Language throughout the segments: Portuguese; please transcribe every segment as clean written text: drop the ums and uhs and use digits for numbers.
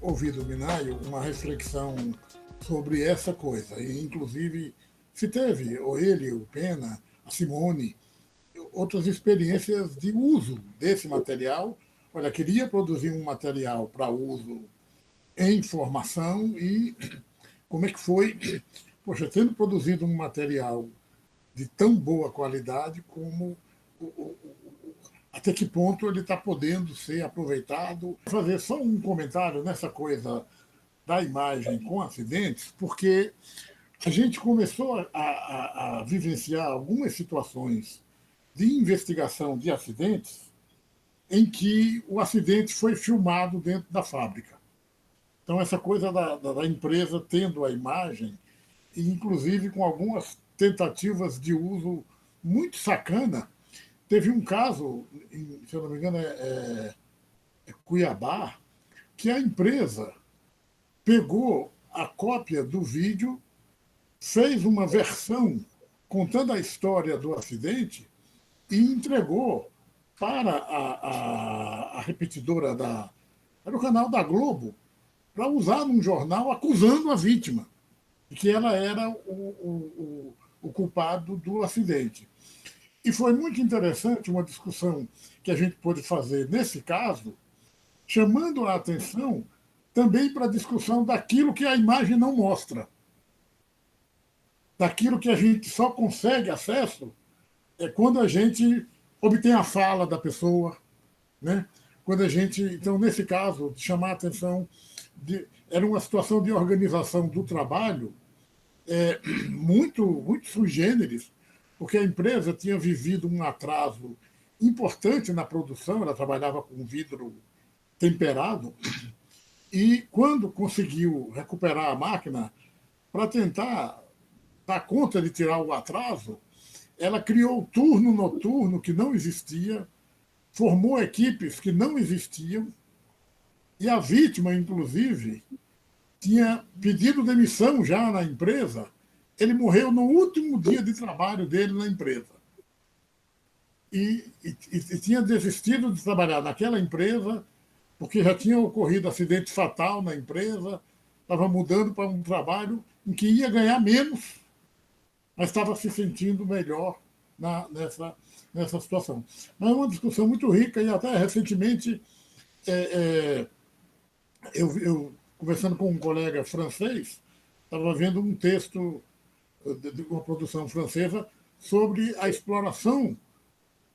ouvi do Minayo uma reflexão sobre essa coisa, e inclusive se teve, ou ele, o Pena, a Simone, outras experiências de uso desse material. Olha, queria produzir um material para uso em formação e como é que foi, poxa, tendo produzido um material de tão boa qualidade como até que ponto ele está podendo ser aproveitado. Vou fazer só um comentário nessa coisa da imagem com acidentes, porque a gente começou a vivenciar algumas situações de investigação de acidentes em que o acidente foi filmado dentro da fábrica. Então, essa coisa da empresa tendo a imagem, e inclusive com algumas tentativas de uso muito sacana. Teve um caso, se eu não me engano, é Cuiabá, que a empresa pegou a cópia do vídeo, fez uma versão contando a história do acidente e entregou para a repetidora era o canal da Globo, para usar num jornal acusando a vítima de que ela era o culpado do acidente. E foi muito interessante uma discussão que a gente pôde fazer nesse caso, chamando a atenção também para a discussão daquilo que a imagem não mostra, daquilo que a gente só consegue acesso quando a gente obtém a fala da pessoa, né? Quando a gente, então, nesse caso, chamar a atenção, era uma situação de organização do trabalho muito sui generis, porque a empresa tinha vivido um atraso importante na produção, ela trabalhava com vidro temperado, e quando conseguiu recuperar a máquina, para tentar dar conta de tirar o atraso, ela criou o turno noturno que não existia, formou equipes que não existiam, e a vítima, inclusive, tinha pedido demissão já na empresa. Ele morreu no último dia de trabalho dele na empresa. E tinha desistido de trabalhar naquela empresa, porque já tinha ocorrido acidente fatal na empresa, estava mudando para um trabalho em que ia ganhar menos, mas estava se sentindo melhor nessa situação. Mas é uma discussão muito rica, e até recentemente eu conversando com um colega francês, estava vendo um texto de uma produção francesa sobre a exploração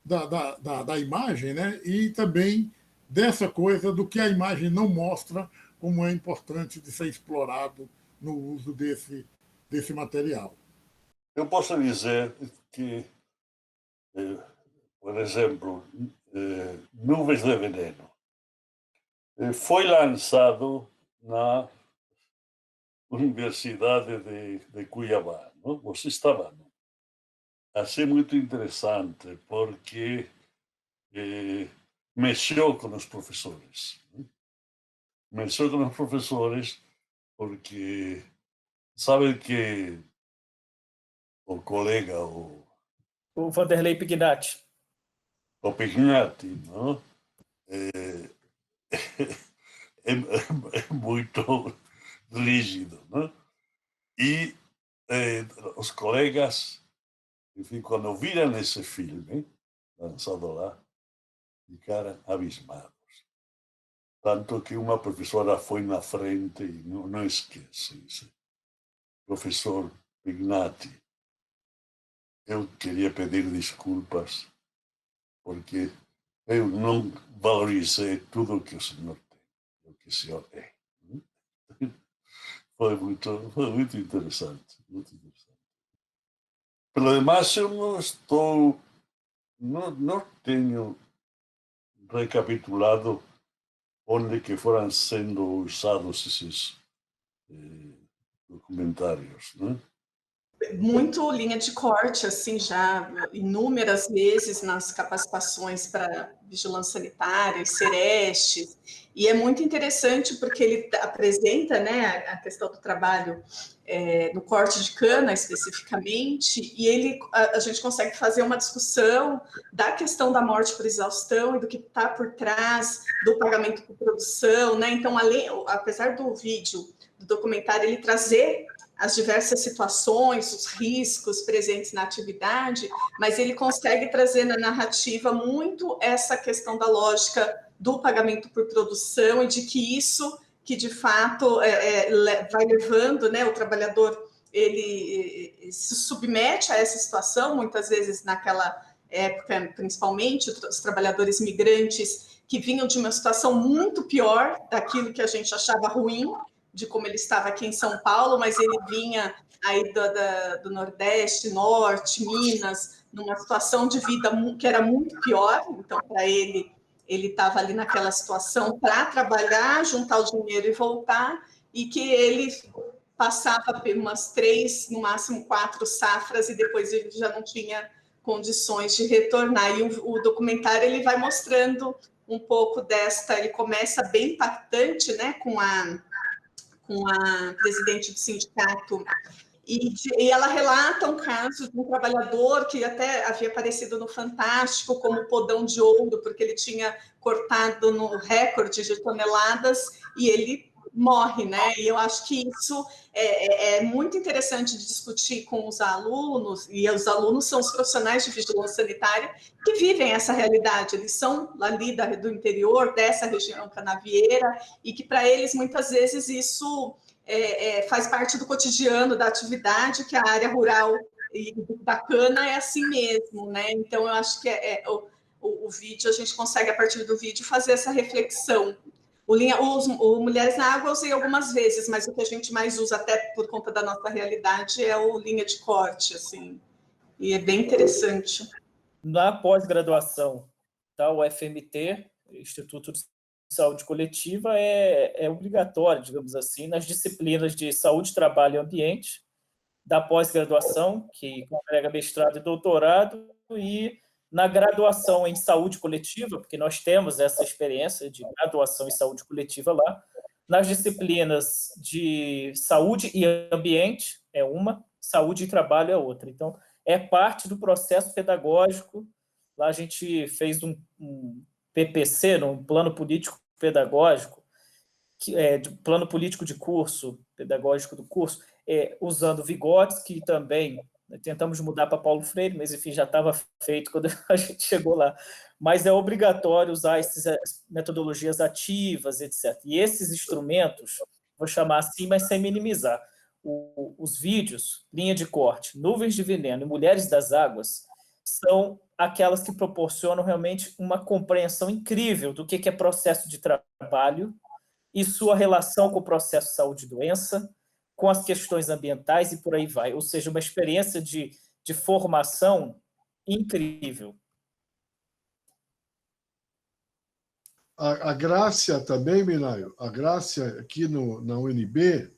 da imagem, né? E também dessa coisa do que a imagem não mostra, como é importante de ser explorado no uso desse material. Eu posso dizer que, por exemplo, Nuvens de Veneno foi lançado na Universidade de Cuiabá. Não? Você estava, não? Achei muito interessante, porque mexeu com os professores. Né? Mexeu com os professores porque sabe que o colega, O Vanderlei Pignatti. o Pignatti, não? É muito rígido, não? E os colegas, enfim, quando viram esse filme lançado lá, ficaram abismados. Tanto que uma professora foi na frente e não esquece isso. Professor Pignatti, eu queria pedir desculpas porque eu não valorizei tudo o que o senhor tem, o que o senhor é. Foi muito interessante, muito interessante. Pelo demais, eu não tenho recapitulado onde que foram sendo usados esses documentários, né? muito linha de corte, assim, já inúmeras vezes nas capacitações para vigilância sanitária, e Serestes, e é muito interessante porque ele apresenta, né, a questão do trabalho no corte de cana especificamente, e a gente consegue fazer uma discussão da questão da morte por exaustão e do que está por trás do pagamento por produção, né? Então, apesar do vídeo, do documentário, ele trazer as diversas situações, os riscos presentes na atividade, mas ele consegue trazer na narrativa muito essa questão da lógica do pagamento por produção e de que isso que, de fato, vai levando, né, o trabalhador, ele se submete a essa situação, muitas vezes naquela época, principalmente os trabalhadores migrantes que vinham de uma situação muito pior daquilo que a gente achava ruim, de como ele estava aqui em São Paulo, mas ele vinha aí do Nordeste, Norte, Minas, numa situação de vida que era muito pior. Então, para ele estava ali naquela situação para trabalhar, juntar o dinheiro e voltar, e que ele passava por umas 3, no máximo 4 safras, e depois ele já não tinha condições de retornar. E o documentário ele vai mostrando um pouco ele começa bem impactante, né, com a presidente do sindicato, e ela relata um caso de um trabalhador que até havia aparecido no Fantástico como podão de ouro, porque ele tinha cortado no recorde de toneladas, e ele morre, né? E eu acho que isso é muito interessante de discutir com os alunos, e os alunos são os profissionais de vigilância sanitária que vivem essa realidade, eles são ali do interior, dessa região canavieira, e que para eles, muitas vezes, isso faz parte do cotidiano, da atividade, que a área rural e da cana é assim mesmo, né? Então, eu acho que o vídeo, a gente consegue, a partir do vídeo, fazer essa reflexão. O Mulheres na Água eu usei algumas vezes, mas o que a gente mais usa, até por conta da nossa realidade, é o linha de corte, assim, e é bem interessante. Na pós-graduação da UFMT, Instituto de Saúde Coletiva, é obrigatório, digamos assim, nas disciplinas de saúde, trabalho e ambiente, da pós-graduação, que congrega mestrado e doutorado, e na graduação em saúde coletiva, porque nós temos essa experiência de graduação em saúde coletiva lá, nas disciplinas de saúde e ambiente é uma, saúde e trabalho é outra. Então, é parte do processo pedagógico. Lá a gente fez um PPC, um plano político pedagógico, plano político de curso, pedagógico do curso, usando Vygotsky também. Tentamos mudar para Paulo Freire, mas, enfim, já estava feito quando a gente chegou lá. Mas é obrigatório usar essas metodologias ativas, etc. E esses instrumentos, vou chamar assim, mas sem minimizar, os vídeos, linha de corte, nuvens de veneno e mulheres das águas, são aquelas que proporcionam realmente uma compreensão incrível do que é processo de trabalho e sua relação com o processo de saúde e doença, com as questões ambientais e por aí vai. Ou seja, uma experiência de formação incrível. A Grácia também, Minaio, a Grácia aqui na UNB,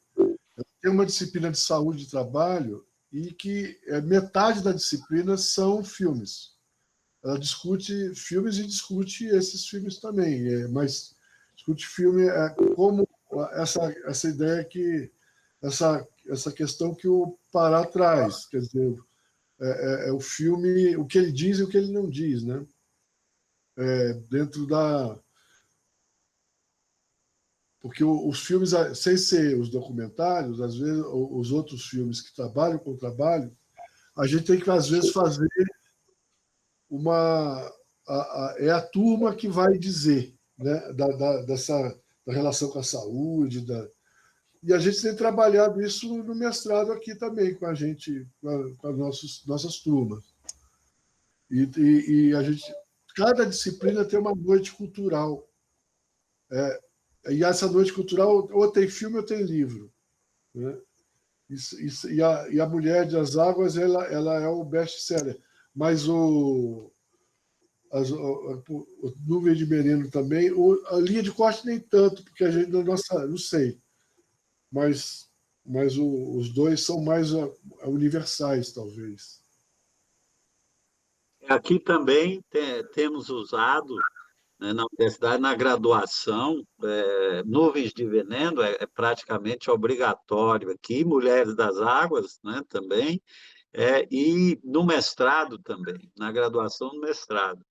tem uma disciplina de saúde e trabalho e que metade da disciplina são filmes. Ela discute filmes e discute esses filmes também, mas discute filme como essa ideia que essa questão que o Pará traz, quer dizer, o filme, o que ele diz e o que ele não diz, né? Dentro da... Porque os filmes, sem ser os documentários, às vezes, os outros filmes que trabalham com o trabalho, a gente tem que, às vezes, fazer é a turma que vai dizer, né, da relação com a saúde, e a gente tem trabalhado isso no mestrado aqui também, com a gente, com as nossas turmas. E a gente, cada disciplina tem uma noite cultural. E essa noite cultural ou tem filme ou tem livro, né? E a Mulher das Águas, ela é o best-seller. Mas o Nuvem de Veneno também, a linha de corte nem tanto, porque a gente não sei. Mas os dois são mais universais, talvez. Aqui também temos usado, né, na universidade, na graduação, nuvens de veneno é praticamente obrigatório aqui, Mulheres das Águas, né, também, e no mestrado também, na graduação no mestrado.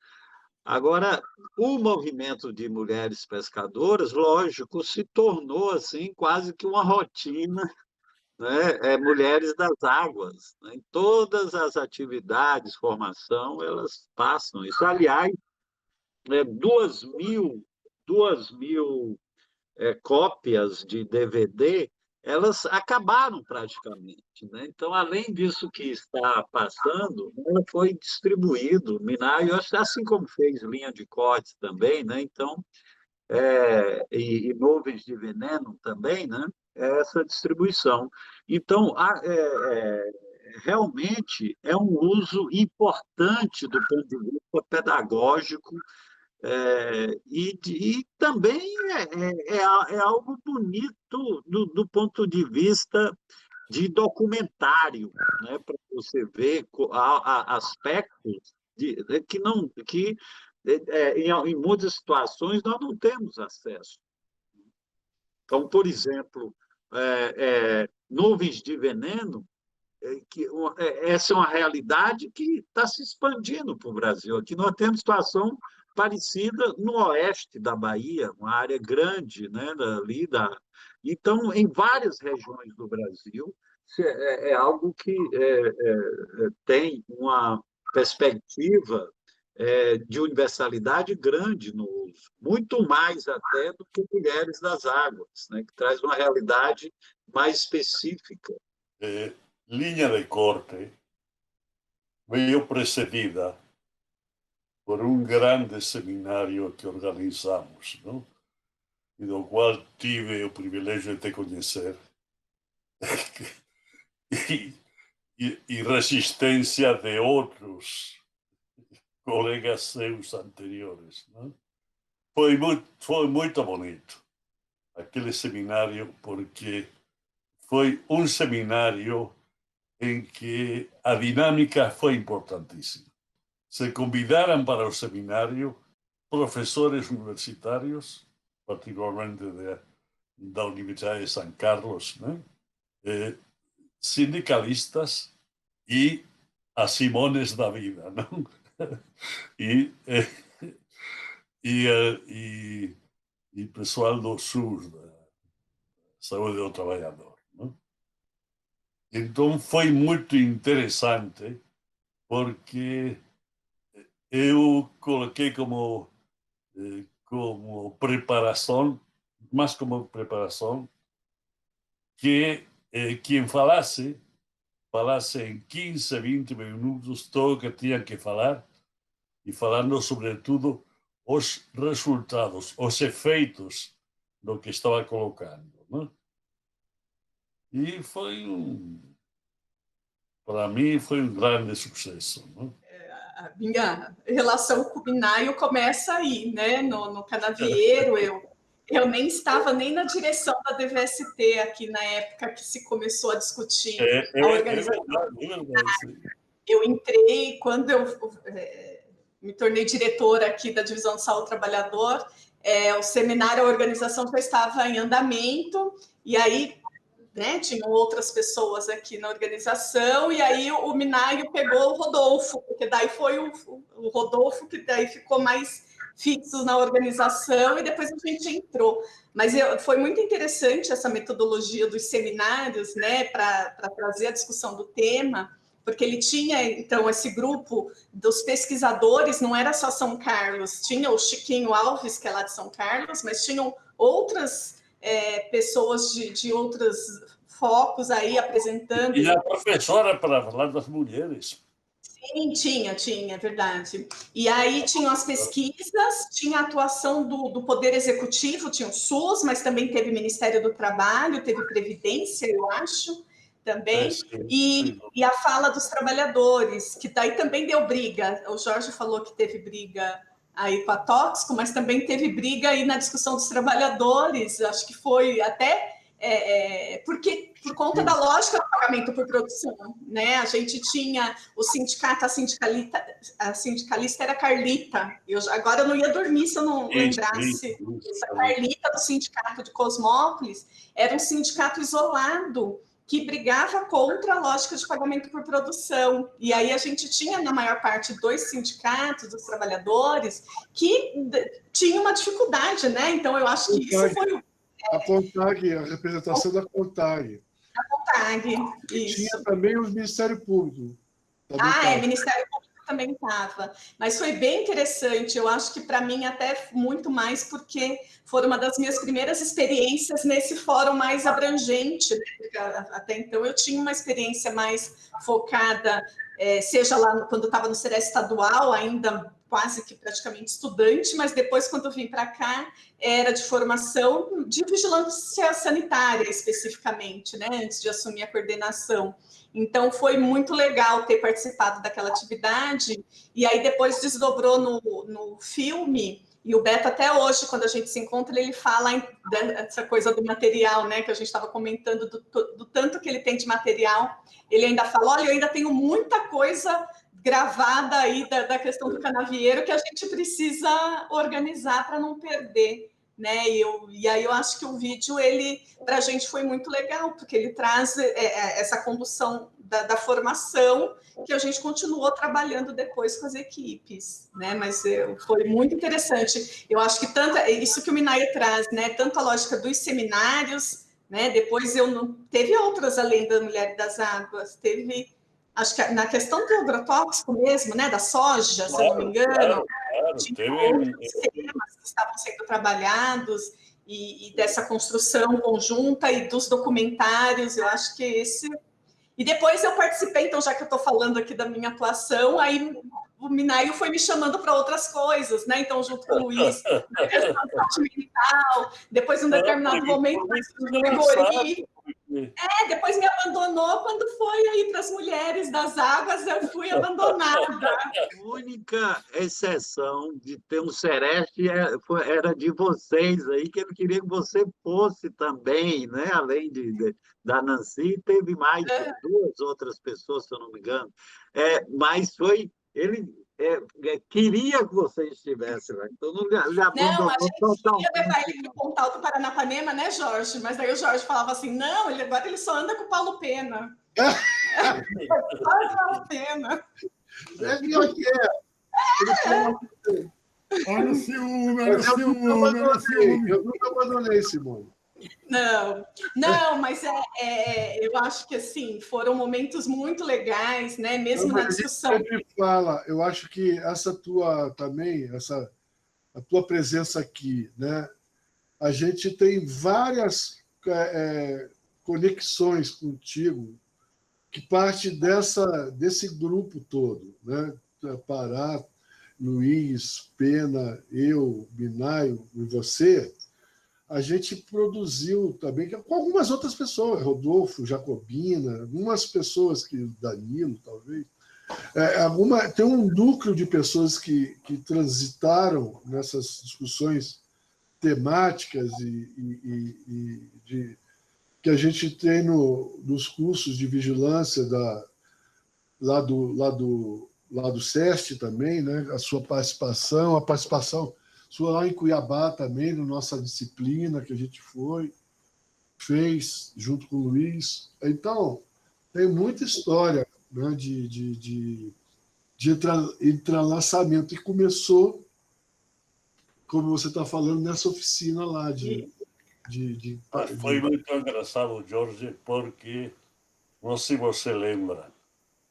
Agora, o movimento de mulheres pescadoras, lógico, se tornou assim quase que uma rotina, né? Mulheres das águas, né? Em todas as atividades, formação, elas passam isso. Aliás, 2.000 cópias de DVD, elas acabaram praticamente, né? Então, além disso que está passando, ela foi distribuído, Minaio, assim como fez linha de cortes também, né? Então, e nuvens de veneno também, né? Essa distribuição. Então, realmente é um uso importante do ponto de vista pedagógico, e também é algo bonito do ponto de vista de documentário, né, para você ver aspectos que não que em muitas situações nós não temos acesso. Então, por exemplo, nuvens de veneno, essa é uma realidade que está se expandindo para o Brasil. Aqui nós temos situação parecida no oeste da Bahia, uma área grande, né, então, em várias regiões do Brasil, algo que tem uma perspectiva de universalidade grande no uso, muito mais até do que Mulheres das Águas, né, que traz uma realidade mais específica. Linha de corte veio precedida por um grande seminário que organizamos, não? E do qual tive o privilégio de te conhecer, e resistência de outros colegas seus anteriores, não? Foi muito bonito aquele seminário, porque foi um seminário em que a dinâmica foi importantíssima. Se convidaram para o seminário professores universitários, particularmente da Universidade de São Carlos, né? Sindicalistas e as Simones da vida, não? E pessoal do SUS, da Saúde do Trabalhador, não? Então foi muito interessante, porque eu coloquei como preparação, mais como preparação, que quem falasse em 15, 20 minutos tudo o que tinha que falar, e falando sobretudo os resultados, os efeitos do que estava colocando, né? E para mim, foi um grande sucesso, né? A minha relação com o Minaio começa aí, né? No Canavieiro, eu nem estava nem na direção da DVST aqui na época que se começou a discutir a organização. É verdade. Eu entrei, quando eu me tornei diretora aqui da Divisão de Saúde do Trabalhador, o seminário, a organização já estava em andamento, e aí, né, tinham outras pessoas aqui na organização, e aí o Minaio pegou o Rodolfo, porque daí foi o Rodolfo que daí ficou mais fixo na organização, e depois a gente entrou. Mas foi muito interessante essa metodologia dos seminários, né, para trazer a discussão do tema, porque ele tinha, então, esse grupo dos pesquisadores, não era só São Carlos, tinha o Chiquinho Alves, que é lá de São Carlos, mas tinham outras pessoas de outros focos aí apresentando. E a professora para falar das mulheres. Sim, tinha, é verdade. E aí tinham as pesquisas, tinha a atuação do Poder Executivo, tinha o SUS, mas também teve Ministério do Trabalho, teve Previdência, eu acho, também, e a fala dos trabalhadores, que daí também deu briga. O Jorge falou que teve briga aí com a Tóxico, mas também teve briga aí na discussão dos trabalhadores. Acho que foi até porque por conta da lógica do pagamento por produção, né? A gente tinha o sindicato, a sindicalista era Carlita. Agora eu não ia dormir se eu não lembrasse. Essa Carlita do sindicato de Cosmópolis era um sindicato isolado que brigava contra a lógica de pagamento por produção. E aí a gente tinha, na maior parte, 2 sindicatos dos trabalhadores que tinham uma dificuldade, né? Então, eu acho que isso foi... A CONTAG, a representação da CONTAG. A CONTAG, isso. Tinha também o Ministério Público. Ministério Público também estava. Mas foi bem interessante, eu acho que para mim até muito mais, porque foi uma das minhas primeiras experiências nesse fórum mais abrangente, né? Porque até então eu tinha uma experiência mais focada, seja lá quando eu estava no CERES estadual, ainda quase que praticamente estudante, mas depois, quando eu vim para cá, era de formação de vigilância sanitária, especificamente, né, antes de assumir a coordenação. Então, foi muito legal ter participado daquela atividade, e aí depois desdobrou no filme, e o Beto até hoje, quando a gente se encontra, ele fala dessa coisa do material, né, que a gente estava comentando, do tanto que ele tem de material, ele ainda fala, olha, eu ainda tenho muita coisa gravada aí da questão do canavieiro que a gente precisa organizar para não perder, né? E aí eu acho que o vídeo, ele, para a gente foi muito legal, porque ele traz essa condução da formação que a gente continuou trabalhando depois com as equipes, né? Mas foi muito interessante. Eu acho que tanto isso que o Minayo traz, né? Tanto a lógica dos seminários, né? Depois teve outras além da Mulher das Águas, teve... Acho que na questão do agrotóxico mesmo, né, da soja, se eu não me engano, tinha outros temas que estavam sendo trabalhados e dessa construção conjunta e dos documentários, eu acho que esse... E depois eu participei, então, já que eu estou falando aqui da minha atuação, aí o Minayo foi me chamando para outras coisas, né? Então, junto com o Luiz, na questão da saúde mental, depois, em um determinado momento, depois me abandonou quando foi aí para as mulheres das águas, eu fui abandonada. A única exceção de ter um Sereste era de vocês aí, que eu queria que você fosse também, né? Além da Nancy, teve mais 2 outras pessoas, se eu não me engano. Mas foi... Ele queria que você estivesse lá, então não lhe abandonou. Não, a gente ia levar ele para o Pontal do Paranapanema, né, Jorge? Mas daí o Jorge falava assim, não, agora ele só anda com o Paulo Pena. Só o Paulo Pena. Olha o ciúme, olha o ciúme, olha o ciúme. Eu nunca abandonei, Simone. Não, mas eu acho que assim, foram momentos muito legais, né? Mesmo na discussão. Eu acho que essa tua também, a tua presença aqui, né? A gente tem várias conexões contigo que parte desse grupo todo, né? Pará, Luiz, Pena, eu, Minayo e você. A gente produziu também, com algumas outras pessoas, Rodolfo, Jacobina, algumas pessoas, Danilo, talvez. Tem um núcleo de pessoas que transitaram nessas discussões temáticas que a gente tem nos cursos de vigilância lá do SEST também, né? A sua participação, a participação sua lá em Cuiabá também, na nossa disciplina que a gente fez junto com o Luiz. Então, tem muita história, né, de entrelaçamento. E começou, como você está falando, nessa oficina lá Foi muito engraçado, Jorge, porque, não sei se você lembra,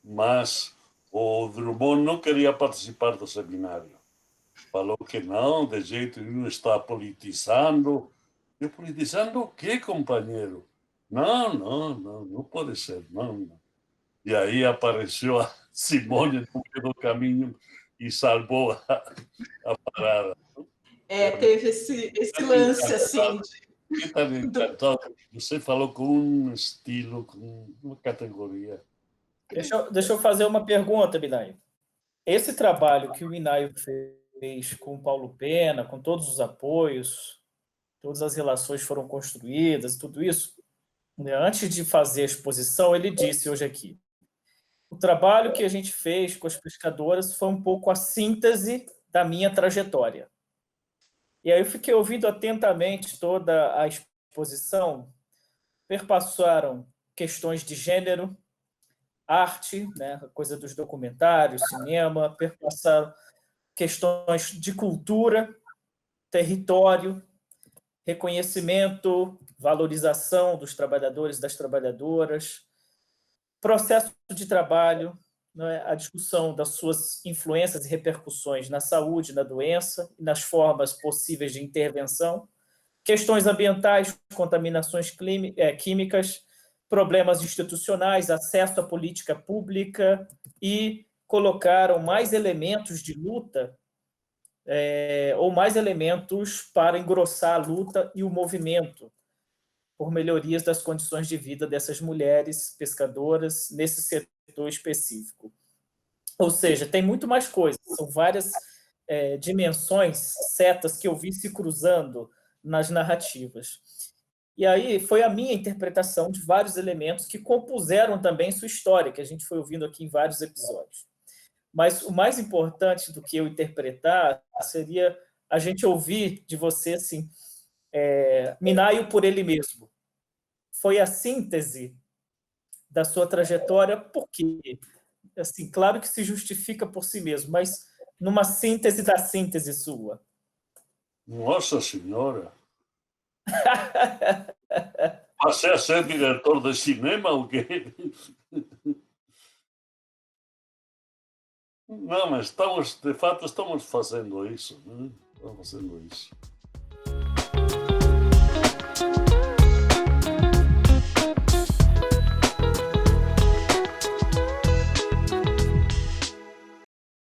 mas o Drummond não queria participar do seminário. Falou que não, de jeito nenhum, está politizando. Eu, politizando o quê, companheiro? Não pode ser, não. E aí apareceu a Simone no meio do caminho e salvou a parada. Teve esse lance, assim. Você falou com um estilo, com uma categoria. Deixa eu fazer uma pergunta, Minayo. Esse trabalho que o Minayo fez com o Paulo Pena, com todos os apoios, todas as relações foram construídas, tudo isso, Antes de fazer a exposição, ele disse hoje aqui: o trabalho que a gente fez com as pescadoras foi um pouco a síntese da minha trajetória. E aí eu fiquei ouvindo atentamente toda a exposição, perpassaram questões de gênero, arte, né, a coisa dos documentários, cinema, perpassaram questões de cultura, território, reconhecimento, valorização dos trabalhadores e das trabalhadoras, processo de trabalho, né, a discussão das suas influências e repercussões na saúde, na doença e nas formas possíveis de intervenção, questões ambientais, contaminações químicas, problemas institucionais, acesso à política pública, e colocaram mais elementos de luta ou mais elementos para engrossar a luta e o movimento por melhorias das condições de vida dessas mulheres pescadoras nesse setor específico. Ou seja, tem muito mais coisas, são várias dimensões, setas que eu vi se cruzando nas narrativas. E aí foi a minha interpretação de vários elementos que compuseram também sua história, que a gente foi ouvindo aqui em vários episódios. Mas o mais importante do que eu interpretar seria a gente ouvir de você assim, Minayo por ele mesmo. Foi a síntese da sua trajetória, porque, assim, claro que se justifica por si mesmo, mas numa síntese da síntese sua. Nossa Senhora! Passei a ser diretor de cinema ou quê? Não, mas estamos, de fato, estamos fazendo isso, né? Estamos fazendo isso.